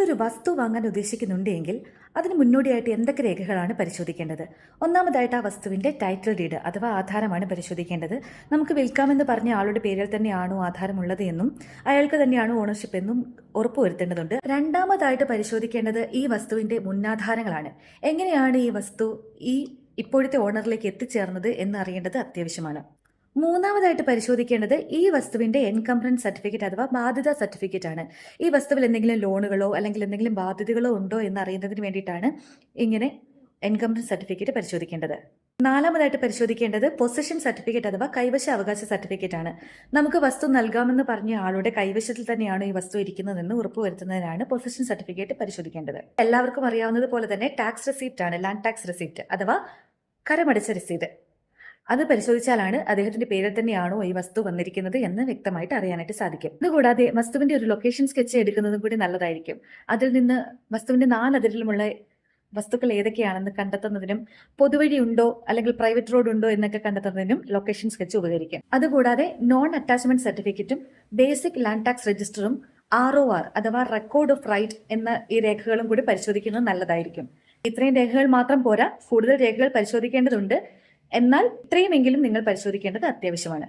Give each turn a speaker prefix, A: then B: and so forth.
A: നിങ്ങളൊരു വസ്തു വാങ്ങാൻ ഉദ്ദേശിക്കുന്നുണ്ടെങ്കിൽ അതിന് മുന്നോടിയായിട്ട് എന്തൊക്കെ രേഖകളാണ് പരിശോധിക്കേണ്ടത്? ഒന്നാമതായിട്ട് ആ വസ്തുവിൻ്റെ ടൈറ്റിൽ ഡീഡ് അഥവാ ആധാരമാണ് പരിശോധിക്കേണ്ടത്. നമുക്ക് വിൽക്കാമെന്ന് പറഞ്ഞ ആളുടെ പേരിൽ തന്നെയാണോ ആധാരമുള്ളത് എന്നും അയാൾക്ക് തന്നെയാണോ ഓണർഷിപ്പ് എന്നും ഉറപ്പുവരുത്തേണ്ടതുണ്ട്. രണ്ടാമതായിട്ട് പരിശോധിക്കേണ്ടത് ഈ വസ്തുവിൻ്റെ മുന്നാധാരങ്ങളാണ്. എങ്ങനെയാണ് ഈ വസ്തു ഈ ഇപ്പോഴത്തെ ഓണറിലേക്ക് എത്തിച്ചേർന്നത് എന്ന് അറിയേണ്ടത് അത്യാവശ്യമാണ്. മൂന്നാമതായിട്ട് പരിശോധിക്കേണ്ടത് ഈ വസ്തുവിന്റെ എൻകംബ്രൻസ് സർട്ടിഫിക്കറ്റ് അഥവാ ബാധ്യതാ സർട്ടിഫിക്കറ്റ് ആണ്. ഈ വസ്തുവിൽ എന്തെങ്കിലും ലോണുകളോ അല്ലെങ്കിൽ എന്തെങ്കിലും ബാധ്യതകളോ ഉണ്ടോ എന്ന് അറിയുന്നതിന് വേണ്ടിയിട്ടാണ് ഇങ്ങനെ എൻകംബ്രൻസ് സർട്ടിഫിക്കറ്റ് പരിശോധിക്കേണ്ടത്. നാലാമതായിട്ട് പരിശോധിക്കേണ്ടത് പൊസഷൻ സർട്ടിഫിക്കറ്റ് അഥവാ കൈവശ അവകാശ സർട്ടിഫിക്കറ്റ് ആണ്. നമുക്ക് വസ്തു നൽകാമെന്ന് പറഞ്ഞ ആളുടെ കൈവശത്തിൽ തന്നെയാണ് ഈ വസ്തു ഇരിക്കുന്നതെന്ന് ഉറപ്പുവരുത്തുന്നതിനാണ് പൊസഷൻ സർട്ടിഫിക്കറ്റ് പരിശോധിക്കേണ്ടത്. എല്ലാവർക്കും അറിയാവുന്നത് പോലെ തന്നെ ടാക്സ് റെസിപ്റ്റ് ആണ്, ലാൻഡ് ടാക്സ് റെസിപ്റ്റ് അഥവാ കരമടച്ച രസീത്. അത് പരിശോധിച്ചാലാണ് അദ്ദേഹത്തിന്റെ പേരിൽ തന്നെയാണോ ഈ വസ്തു വന്നിരിക്കുന്നത് എന്ന് വ്യക്തമായിട്ട് അറിയാനായിട്ട് സാധിക്കും. ഇതുകൂടാതെ വസ്തുവിന്റെ ഒരു ലൊക്കേഷൻ സ്കെച്ച് എടുക്കുന്നതും കൂടി നല്ലതായിരിക്കും. അതിൽ നിന്ന് വസ്തുവിന്റെ 4 അതിരിലുമുള്ള വസ്തുക്കൾ ഏതൊക്കെയാണെന്ന് കണ്ടെത്തുന്നതിനും പൊതുവഴി ഉണ്ടോ അല്ലെങ്കിൽ പ്രൈവറ്റ് റോഡ് ഉണ്ടോ എന്നൊക്കെ കണ്ടെത്തുന്നതിനും ലൊക്കേഷൻ സ്കെച്ച് ഉപകരിക്കും. അതുകൂടാതെ നോൺ അറ്റാച്ച്മെന്റ് സർട്ടിഫിക്കറ്റും ബേസിക് ലാൻഡ് ടാക്സ് രജിസ്റ്ററും ROR അഥവാ റെക്കോർഡ് ഓഫ് റൈറ്റ് എന്ന ഈ രേഖകളും കൂടി പരിശോധിക്കുന്നത് നല്ലതായിരിക്കും. ഇത്രയും രേഖകൾ മാത്രം പോരാ, കൂടുതൽ രേഖകൾ പരിശോധിക്കേണ്ടതുണ്ട്. എന്നാൽ ഇത്രയുമെങ്കിലും നിങ്ങൾ പരിശോധിക്കേണ്ടത് അത്യാവശ്യമാണ്.